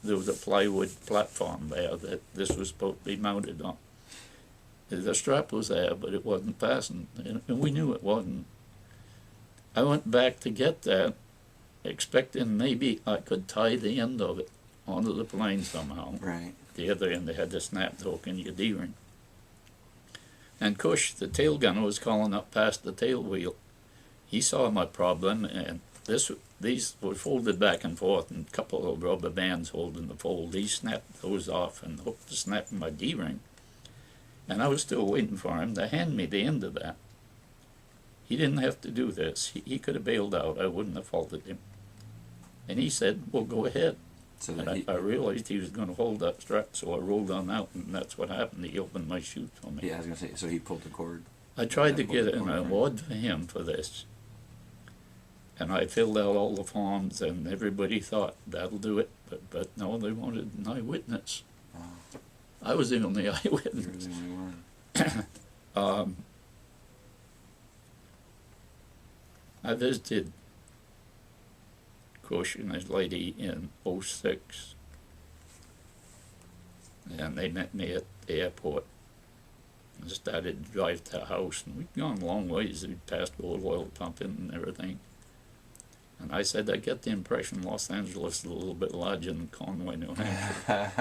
There was a plywood platform there that this was supposed to be mounted on. The strap was there, but it wasn't fastened, and we knew it wasn't. I went back to get that, expecting maybe I could tie the end of it onto the plane somehow. Right. The other end, they had the snap hook in your D-ring. And Cush, the tail gunner, was calling up past the tail wheel. He saw my problem, and these were folded back and forth, and a couple of rubber bands holding the fold. He snapped those off and hooked the snap in my D-ring. And I was still waiting for him to hand me the end of that. He didn't have to do this. He could have bailed out. I wouldn't have faulted him. And he said, well, go ahead. So And I realized he was going to hold that strap, so I rolled on out, and that's what happened. He opened my chute for me. yeah, I was gonna say. So he pulled the cord. I tried to pulled get the an cord, right? award for him for this. And I filled out all the forms, and everybody thought, that'll do it. But no, they wanted an eyewitness. Wow. I was the only You're eyewitness. the only one. I visited Cush and his lady in '06, and they met me at the airport and started to drive to the house, and we'd gone a long ways. We'd passed old oil pumping and everything. And I said, I get the impression Los Angeles is a little bit larger than Conway, New Hampshire.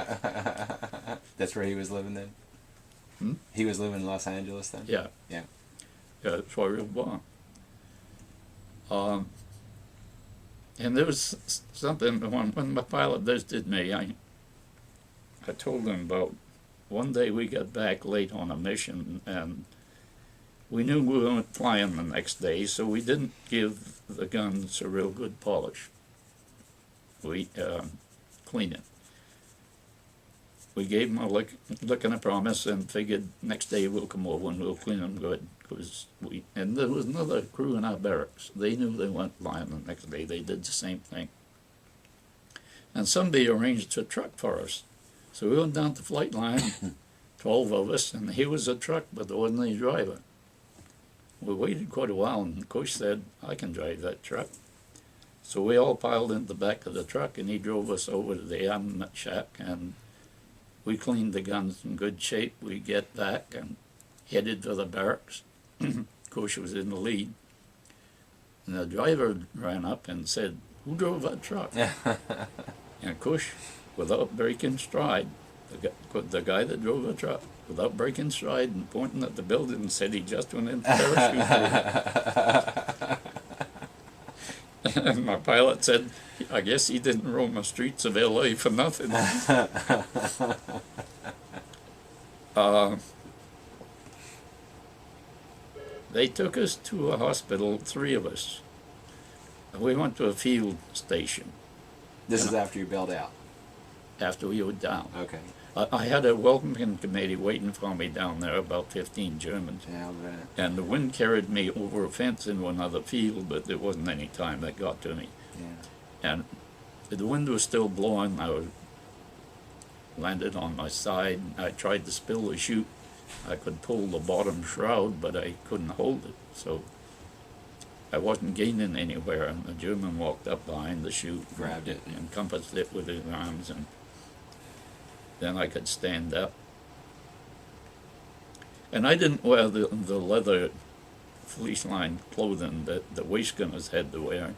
That's where he was living then? Hmm? He was living in Los Angeles then? Yeah. Yeah. Yeah, that's where we were born. And there was something, when my pilot visited me, I told him about one day we got back late on a mission, and we knew we weren't flying the next day, so we didn't give the guns a real good polish. We cleaned it. We gave them a lick and a promise, and figured next day we'll come over and we'll clean them good. And there was another crew in our barracks. They knew they weren't flying the next day. They did the same thing. And somebody arranged a truck for us. So we went down to flight line, 12 of us, and here was a truck, but there wasn't any driver. We waited quite a while, and Cush said, I can drive that truck. So we all piled into the back of the truck, and he drove us over to the armament shack, and we cleaned the guns in good shape. We get back and headed for the barracks. Cush was in the lead. And the driver ran up and said, who drove that truck? And Cush, without breaking stride, the guy that drove the truck, without breaking stride and pointing at the building, said he just went in parachute. And my pilot said, I guess he didn't roam the streets of L.A. for nothing. They took us to a hospital, 3 of us. We went to a field station. This is after you bailed out? After we were down. Okay. I had a welcoming committee waiting for me down there, about 15 Germans. Yeah, I'll bet. And the wind carried me over a fence into another field, but there wasn't any time that got to me. Yeah. And the wind was still blowing. I landed on my side. I tried to spill the chute. I could pull the bottom shroud, but I couldn't hold it. So I wasn't gaining anywhere, and the German walked up behind the chute, Grabbed it, and encompassed it with his arms, and then I could stand up. And I didn't wear the leather fleece-lined clothing that the waistgunners had to wear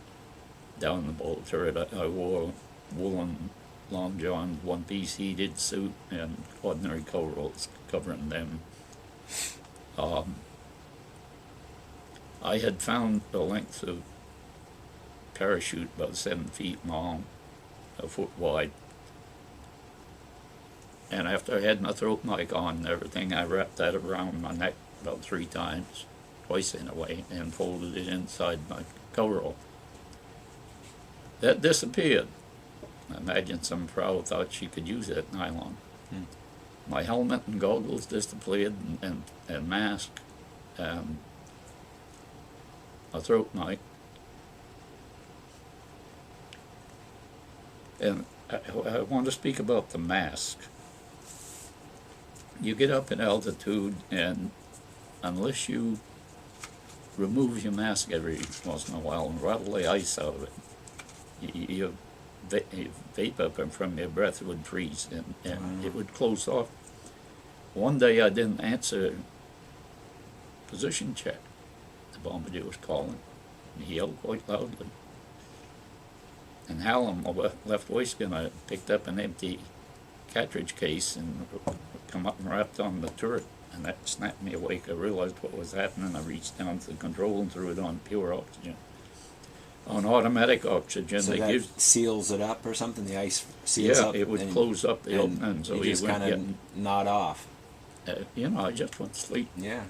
down the bowl turret. I wore woolen long john, one-piece heated suit, and ordinary coveralls covering them. I had found a length of parachute about 7 feet long, a foot wide. And after I had my throat mic on and everything, I wrapped that around my neck about 3 times, twice anyway, and folded it inside my coverall. That disappeared. I imagine some prow thought she could use that nylon. My helmet and goggles disappeared, and mask, and a throat mic. And I want to speak about the mask. You get up in altitude, and unless you remove your mask every once in a while and rattle the ice out of it, vapor from your breath would freeze, and it would close off. One day I didn't answer position check. The bombardier was calling. And he yelled quite loudly. And Hallam, my left waistband, I picked up an empty cartridge case and come up and wrapped on the turret. And that snapped me awake. I realized what was happening. I reached down to the control and threw it on pure oxygen. On automatic oxygen, So they that give... seals it up or something? The ice seals up? Yeah, it would close up the opening, so you you just wouldn't kind get... of nod off. I just went to sleep. Yeah.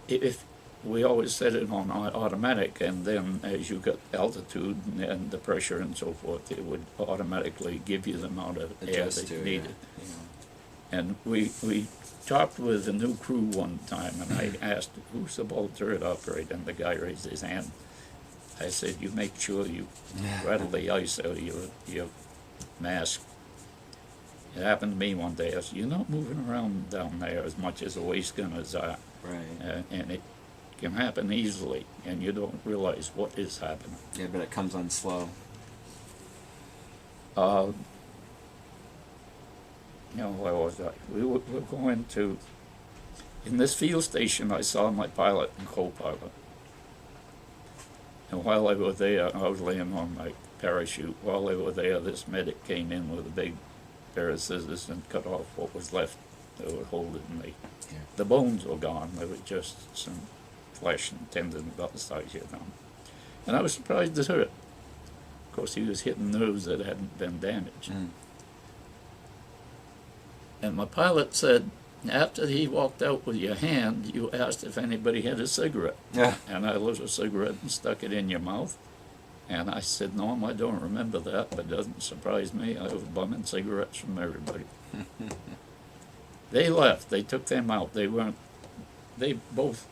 If we always set it on automatic, and then as you got altitude and the pressure and so forth, it would automatically give you the amount of air Adjust that you to, needed. yeah. And we talked with a new crew one time, and I asked, who's the ball turret operator? And the guy raised his hand. I said, you make sure you rattle the ice out of your mask. It happened to me one day. I said, you're not moving around down there as much as the waist gunners are. Right. And it can happen easily, and you don't realize what is happening. Yeah, but it comes on slow. Where was I? We were going to, in this field station, I saw my pilot and co-pilot. And while they were there, I was laying on my parachute. While they were there, this medic came in with a big pair of scissors and cut off what was left that would hold it in me. Yeah. The bones were gone. There were just some flesh and tendon about the size of your thumb. And I was surprised to hear it. Of course, he was hitting nerves that hadn't been damaged. Mm. And my pilot said, after he walked out with your hand, you asked if anybody had a cigarette. Yeah. And I lit a cigarette and stuck it in your mouth. And I said, Norm, I don't remember that, but it doesn't surprise me. I was bumming cigarettes from everybody. They left. They took them out. They both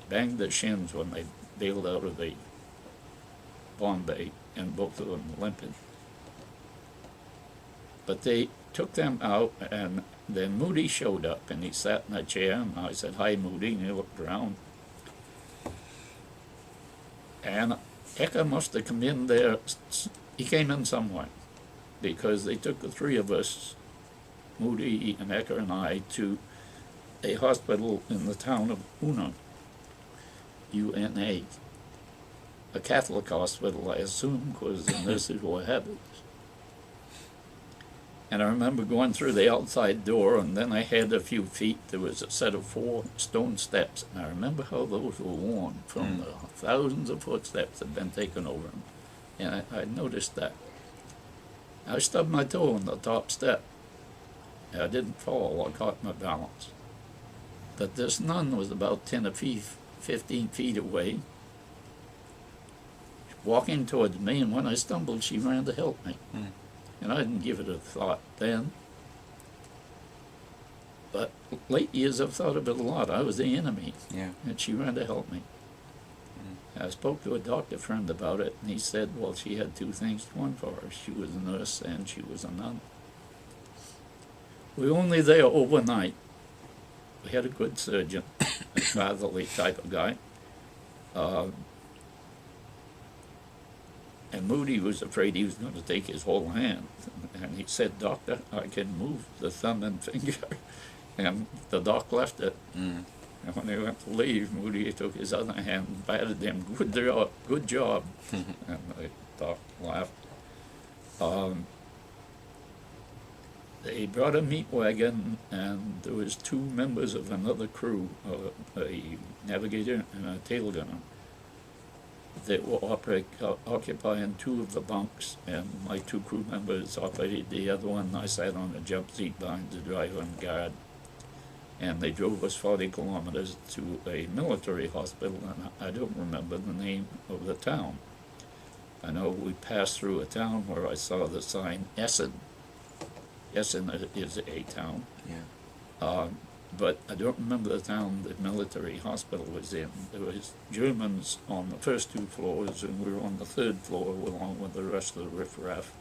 banged their shins when they bailed out of the Bombay, and both of them limping. But they took them out, and then Moody showed up, and he sat in a chair, and I said, hi, Moody, and he looked around. And Eka must have come in there. He came in somewhere, because they took the three of us, Moody and Eka and I, to a hospital in the town of Una, U-N-A, a Catholic hospital, I assume, because the nurses were habits. And I remember going through the outside door, and then I had a few feet. There was a set of 4 stone steps, and I remember how those were worn from the thousands of footsteps that had been taken over them. And I noticed that. I stubbed my toe on the top step. I didn't fall. I caught my balance. But this nun was about 10 or 15 feet away, walking towards me, and when I stumbled, she ran to help me. Mm. And I didn't give it a thought then. But late years I've thought of it a lot. I was the enemy. Yeah. And she ran to help me. I spoke to a doctor friend about it, and he said, well, she had 2 things going for her. She was a nurse and she was a nun. We were only there overnight. We had a good surgeon, a fatherly type of guy. And Moody was afraid he was going to take his whole hand. And he said, Doctor, I can move the thumb and finger. And the doc left it. Mm. And when they went to leave, Moody took his other hand and patted him. Good job. And the doc laughed. They brought a meat wagon, and there was 2 members of another crew, a navigator and a tail gunner. They were occupying 2 of the bunks, and my 2 crew members operated the other one. I sat on a jump seat behind the driver and guard. And they drove us 40 kilometers to a military hospital, and I don't remember the name of the town. I know we passed through a town where I saw the sign Essen. Essen is a town. Yeah. But I don't remember the town the military hospital was in. There was Germans on the first 2 floors, and we were on the 3rd floor along with the rest of the riffraff,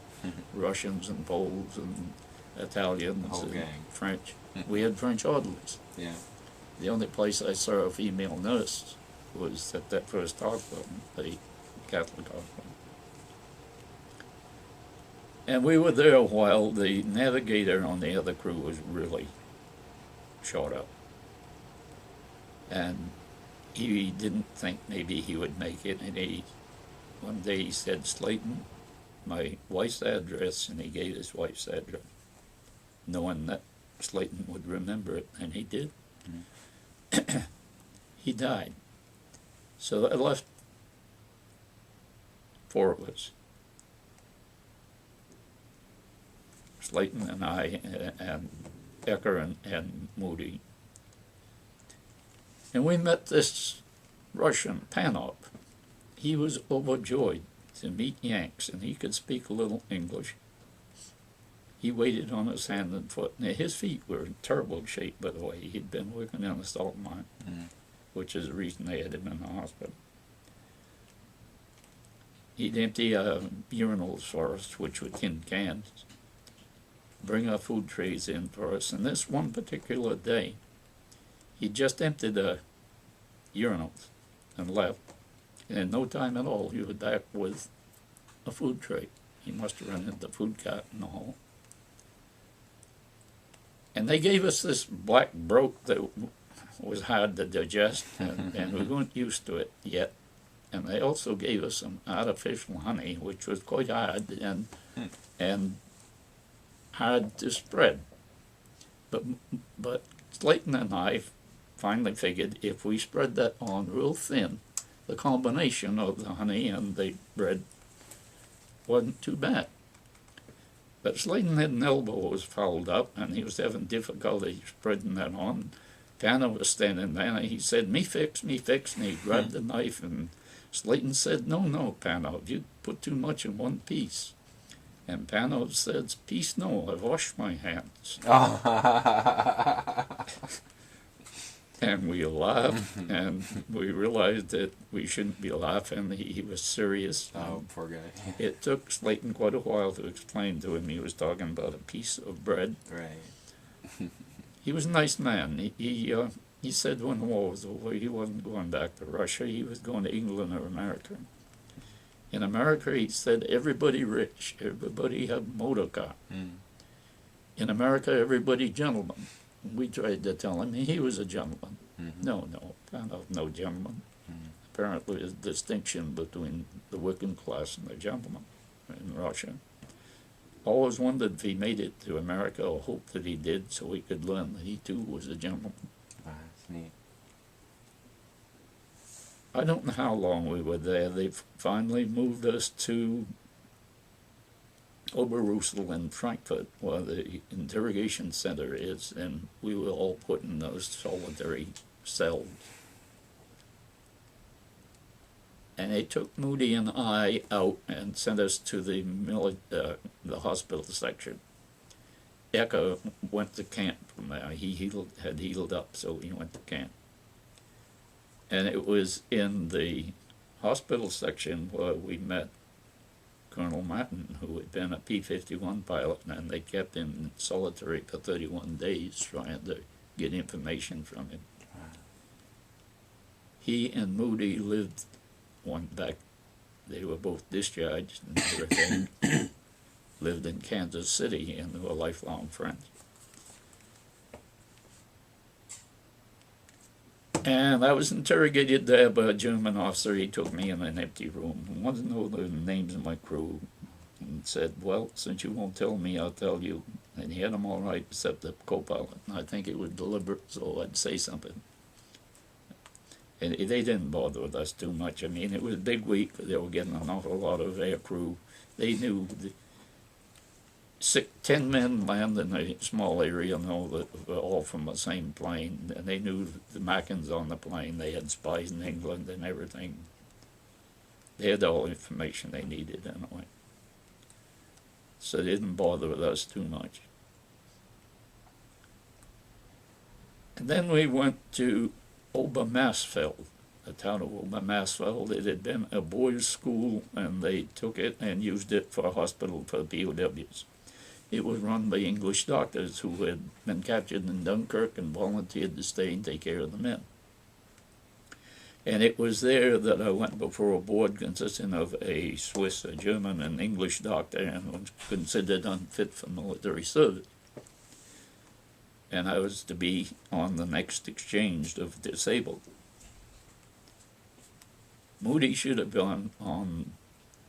Russians and Poles and Italians Whole and gang. French. We had French orderlies. Yeah. The only place I saw a female nurse was at that first hog farm, the Catholic hog farm. And we were there a while. The navigator on the other crew was really short up. And he didn't think maybe he would make it. And one day he said, "Slayton, my wife's address," and he gave his wife's address, knowing that Slayton would remember it, and he did. Mm-hmm. He died. So that left 4 of us. Slayton and I and Ecker and Moody. And we met this Russian, Panov. He was overjoyed to meet Yanks, and he could speak a little English. He waited on his hand and foot. Now, his feet were in terrible shape, by the way. He'd been working in a salt mine, which is the reason they had him in the hospital. He'd empty urinals for us, which were tin cans, bring our food trays in for us. And this one particular day, he just emptied the urinals and left. And in no time at all, he was back with a food tray. He must have rented the food cart in the hall. And they gave us this black broke that was hard to digest, and we weren't used to it yet. And they also gave us some artificial honey, which was quite hard and hard to spread. But Slayton and I finally figured if we spread that on real thin, the combination of the honey and the bread wasn't too bad. But Slayton had an elbow that was fouled up, and he was having difficulty spreading that on. Tanner was standing there, and he said, me fix, and he grabbed the knife, and Slayton said, no, Panov, you put too much in one piece. And Panov says, piece no, I've washed my hands. And we laughed, and we realized that we shouldn't be laughing. He was serious. Oh, poor guy. It took Slayton quite a while to explain to him he was talking about a piece of bread. Right. He was a nice man. He said when the war was over, he wasn't going back to Russia. He was going to England or America. In America, he said, everybody rich, everybody have motor car. In America, everybody gentleman. We tried to tell him he was a gentleman. No, no gentleman. Apparently, there's a distinction between the working class and the gentleman in Russia. Always wondered if he made it to America, or hoped that he did, so he could learn that he too was a gentleman. Wow, that's neat. I don't know how long we were there. They finally moved us to Oberrussel in Frankfurt, where the interrogation center is, and we were all put in those solitary cells. And they took Moody and I out and sent us to the hospital section. Ecker went to camp from there. He had healed up, so he went to camp. And it was in the hospital section where we met Colonel Martin, who had been a P-51 pilot, and they kept him in solitary for 31 days trying to get information from him. He and Moody went back. They were both discharged and everything. Lived in Kansas City, and they were lifelong friends. And I was interrogated there by a German officer. He took me in an empty room and wanted to know the names of my crew, and said, well, since you won't tell me, I'll tell you. And he had them all right except the co-pilot. And I think it was deliberate, so I'd say something. And they didn't bother with us too much. I mean, it was a big week. They were getting an awful lot of air crew. They knew 10 men land in a small area, know that were all from the same plane, and they knew the Mackins on the plane. They had spies in England and everything. They had all the information they needed anyway. So they didn't bother with us too much. And then we went to Obermarsfeld, the town of Obermarsfeld. It had been a boys' school, and they took it and used it for a hospital for POWs. It was run by English doctors who had been captured in Dunkirk and volunteered to stay and take care of the men. And it was there that I went before a board consisting of a Swiss, a German, and English doctor, and was considered unfit for military service. And I was to be on the next exchange of disabled. Moody should have gone on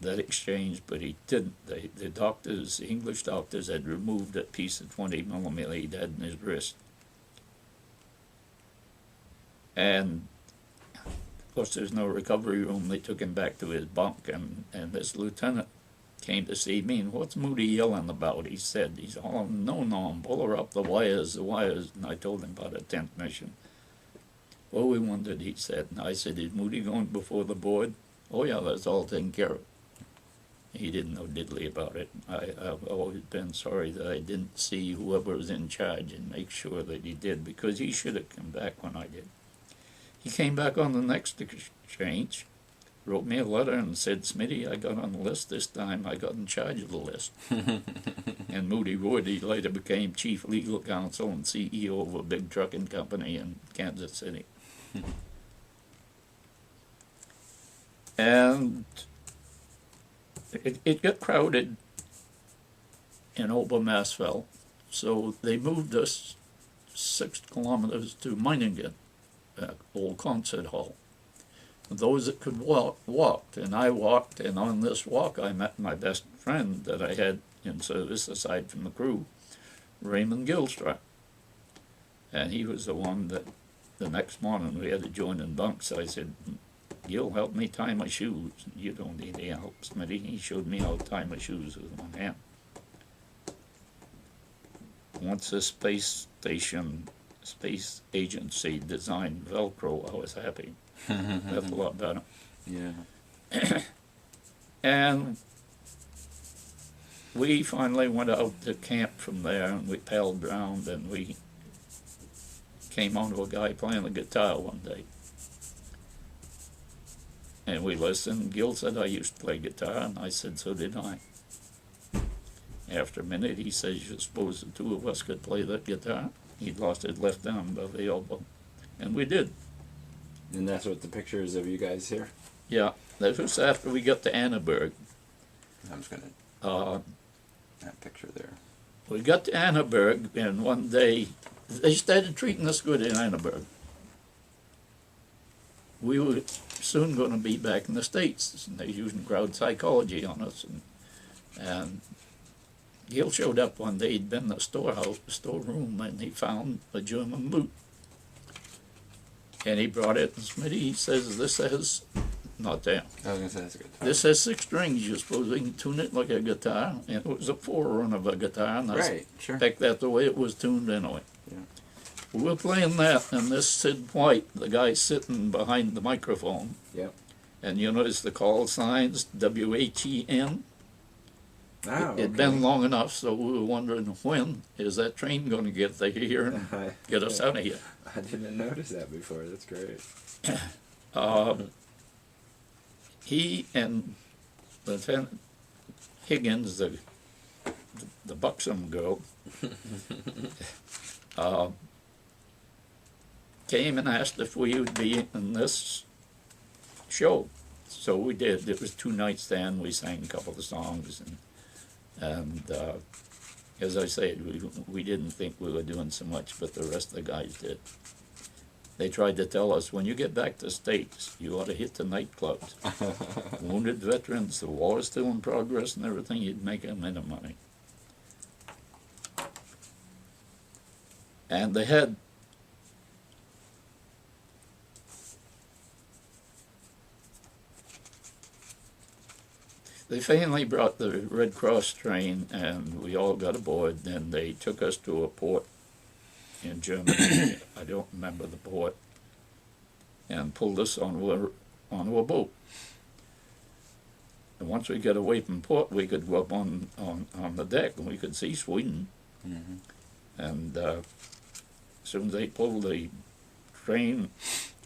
that exchange, but he didn't. The doctors, the English doctors, had removed that piece of 20mm he'd had in his wrist. And of course, there's no recovery room. They took him back to his bunk, and this lieutenant came to see me. And what's Moody yelling about? He said, he's all, no, Norm, pull her up, the wires. And I told him about a 10th mission. Well, we wondered, he said. And I said, is Moody going before the board? Oh, yeah, that's all taken care of. He didn't know diddly about it. I've always been sorry that I didn't see whoever was in charge and make sure that he did, because he should have come back when I did. He came back on the next exchange, wrote me a letter and said, Smitty, I got on the list this time. I got in charge of the list. And Moody Wood, he later became chief legal counsel and CEO of a big trucking company in Kansas City. And it got crowded in Obermarsfeld, so they moved us 6 kilometers to Meiningen, old concert hall. Those that could walk, walked, and I walked, and on this walk I met my best friend that I had in service, aside from the crew, Raymond Gilstrap. And he was the one that the next morning we had to join in bunks. I said, Gil, help me tie my shoes. You don't need any help, Smitty. He showed me how to tie my shoes with one hand. Once the space agency designed Velcro, I was happy. That's a lot better. Yeah. And we finally went out to camp from there, and we paddled around, and we came onto a guy playing the guitar one day. And we listened. Gil said, I used to play guitar, and I said, so did I. After a minute, he says, you suppose the two of us could play that guitar? He'd lost his left arm above the elbow. And we did. And that's what the picture is of you guys here? Yeah, that was after we got to Annaberg. I'm just going to... that picture there. We got to Annaberg, and one day, they started treating us good in Annaberg. We were soon going to be back in the States, and they were using crowd psychology on us. And Gil showed up one day. He'd been in the storeroom, and he found a German boot. And he brought it, and Smitty, he says, this has, not there. I was going to say that's a guitar. This has 6 strings. You're supposed to tune it like a guitar. And it was a forerunner of a guitar, and I Right, sure. expect that's the way it was tuned anyway. Yeah. We were playing that, and this Sid White, the guy sitting behind the microphone, Yep. and you notice the call signs, WHEN. Oh, It'd been long enough, so we were wondering, when is that train going to get there here and get us out of here? I didn't notice that before. That's great. He and Lieutenant Higgins, the buxom girl, came and asked if we would be in this show. So we did. It was 2 nights then. We sang a couple of songs, and as I said, we didn't think we were doing so much, but the rest of the guys did. They tried to tell us, when you get back to the States, you ought to hit the nightclubs. Wounded veterans, the war is still in progress and everything, you'd make a minute of money. And they had they finally brought the Red Cross train, and we all got aboard, and they took us to a port in Germany. I don't remember the port, and pulled us onto a boat. And once we got away from port, we could go up on the deck, and we could see Sweden. Mm-hmm. And as soon as they pulled the train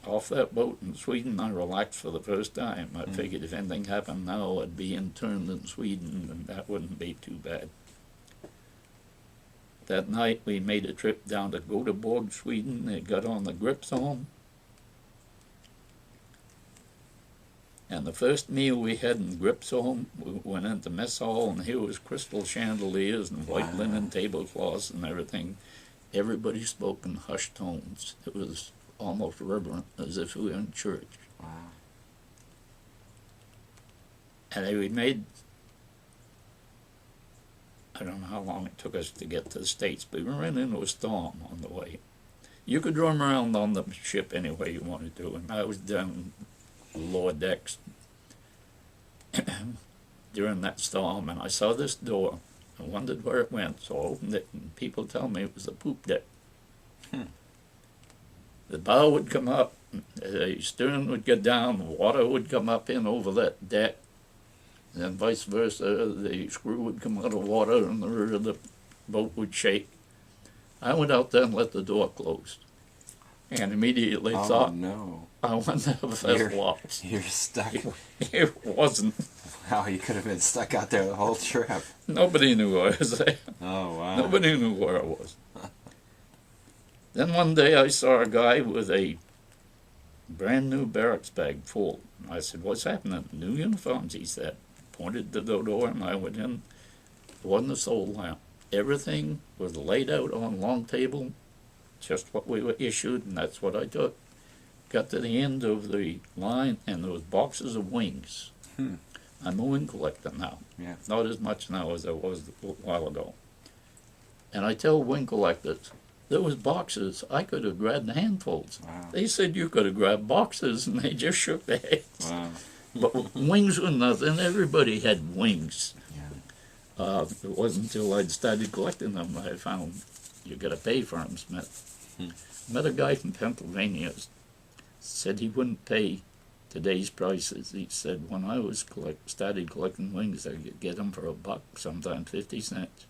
off that boat in Sweden, I relaxed for the first time. I figured if anything happened now, I'd be interned in Sweden, and that wouldn't be too bad. That night, we made a trip down to Göteborg, Sweden. They got on the grip zone. And the first meal we had in Gripsholm, we went into mess hall, and here was crystal chandeliers and white linen tablecloths and everything. Everybody spoke in hushed tones. It was almost reverent, as if we were in church. Wow. And we made, I don't know how long it took us to get to the States, but we ran into a storm on the way. You could roam around on the ship any way you wanted to, and I was down lower decks during that storm, and I saw this door. I wondered where it went, so I opened it, and people tell me it was the poop deck. The bow would come up, the stern would go down, the water would come up in over that deck, and then vice versa, the screw would come out of water and the rear of the boat would shake. I went out there and let the door close, and immediately thought, no. I wonder if that's locked. You're stuck. It wasn't. Wow, you could have been stuck out there the whole trip. Nobody knew I was there. Oh, wow. Nobody knew where I was. Then one day I saw a guy with a brand new barracks bag full. I said, "What's happening?" "New uniforms," he said. Pointed to the door, and I went in. There wasn't a soul lamp. Everything was laid out on a long table, just what we were issued, and that's what I took. Got to the end of the line, and there was boxes of wings. I'm a wing collector now. Yeah. Not as much now as I was a while ago. And I tell wing collectors, there was boxes. I could have grabbed handfuls. Wow. They said you could have grabbed boxes, and they just shook their heads. Wow. But wings were nothing. Everybody had wings. Yeah. It wasn't until I'd started collecting them that I found you got to pay for them, Smith. Met a guy from Pennsylvania, said he wouldn't pay today's prices. He said, when I was started collecting wings, I could get them for $1, sometimes 50 cents.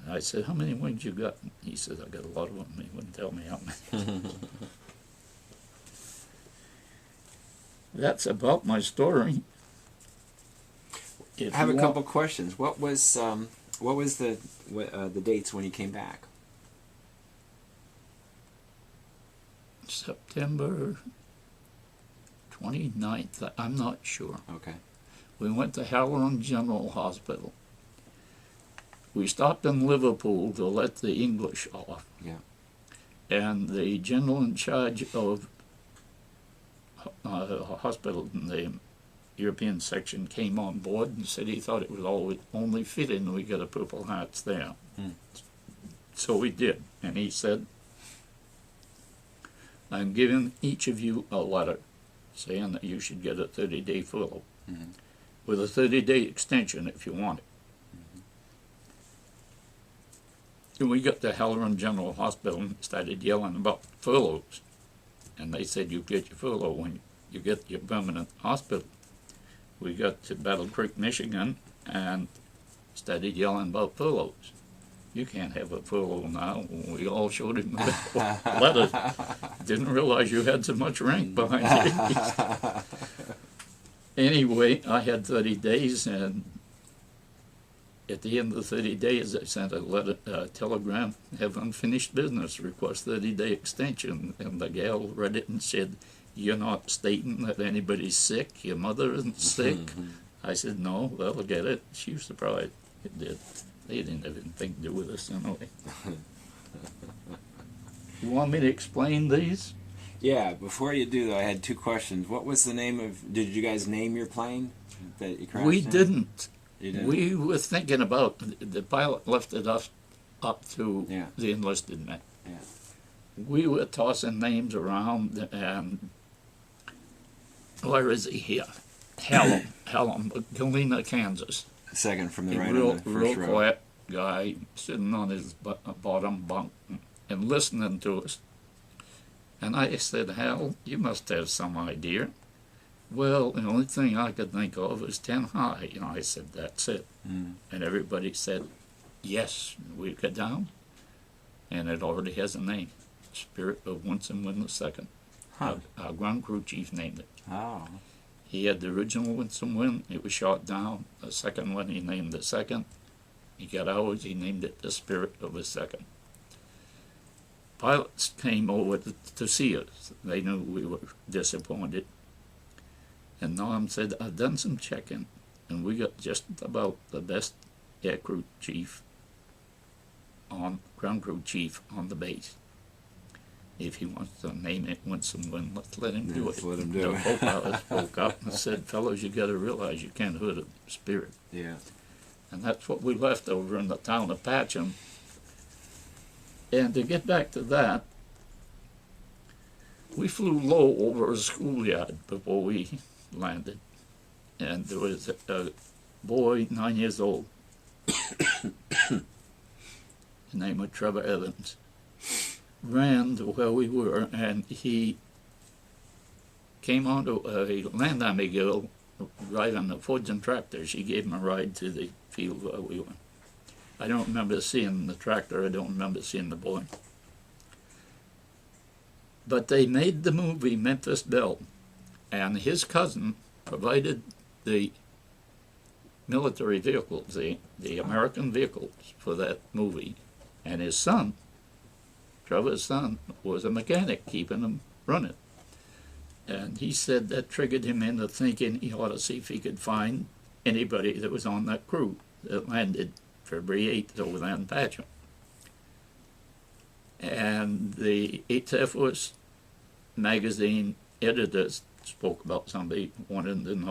And I said, "How many wings you got?" He said, "I got a lot of them." He wouldn't tell me how many. That's about my story. I have a couple questions. What was the dates when you came back? September 29th, I'm not sure. Okay. We went to Halloran General Hospital. We stopped in Liverpool to let the English off. Yeah. And the general in charge of a hospital in the European section came on board and said he thought it was only fitting we got a Purple Hearts there. So we did. And he said, "I'm giving each of you a letter saying that you should get a 30-day furlough with a 30-day extension if you want it." And we got to Halloran General Hospital and started yelling about furloughs. And they said, "You get your furlough when you get your permanent hospital." We got to Battle Creek, Michigan, and started yelling about furloughs. "You can't have a furlough now." We all showed him the letter. Didn't realize you had so much rank behind you. Anyway, I had 30 days, and at the end of the 30 days, I sent a telegram, "Have unfinished business, request 30-day extension." And the gal read it and said, "You're not stating that anybody's sick? Your mother isn't sick?" I said, "No, they'll get it." She was surprised. It did. They didn't have anything to do with us anyway. You want me to explain these? Yeah, before you do, though, I had two questions. What was the name of... Did you guys name your plane that you crashed We in? didn't. You didn't? We were thinking about... The pilot lifted us up to Yeah. the enlisted men. Yeah. We were tossing names around, and... Where is he here? Hallam, Galena, Kansas. Second from the right real, on the first real row. quiet guy sitting on his bottom bunk and listening to us. And I said, "Hal, you must have some idea." "Well, the only thing I could think of is 10 high. And I said, "That's it." And everybody said, "Yes." We got down, and it already has a name. Spirit of Winston Wynn II. Our ground crew chief named it. Oh. He had the original Winston Wynn. It was shot down. The second one, he named the second. He got ours. He named it the Spirit of the Second. Pilots came over to see us. They knew we were disappointed. And Norm said, I've done some checking, and we got just about the best aircrew chief ground crew chief on the base. If he wants to name it Winston, let's let him do it. Let him do The it. co-pilot spoke up and said, fellows, you got to realize you can't hurt a spirit. Yeah. And that's what we left over in the town of Patcham. And to get back to that, we flew low over a schoolyard before we landed. And there was a boy, 9 years old. His name was Trevor Evans. Ran to where we were, and he came onto a Land Army girl driving a Fords and tractor. She gave him a ride to the field where we were. I don't remember seeing the tractor. I don't remember seeing the boy. But they made the movie Memphis Belle, and his cousin provided the military vehicles, the American vehicles for that movie. And his son, Trevor's son, was a mechanic keeping them running. And he said that triggered him into thinking he ought to see if he could find anybody that was on that crew that landed February 8th over there in Patcham. And the 8th Air Force magazine editors spoke about somebody wanting to know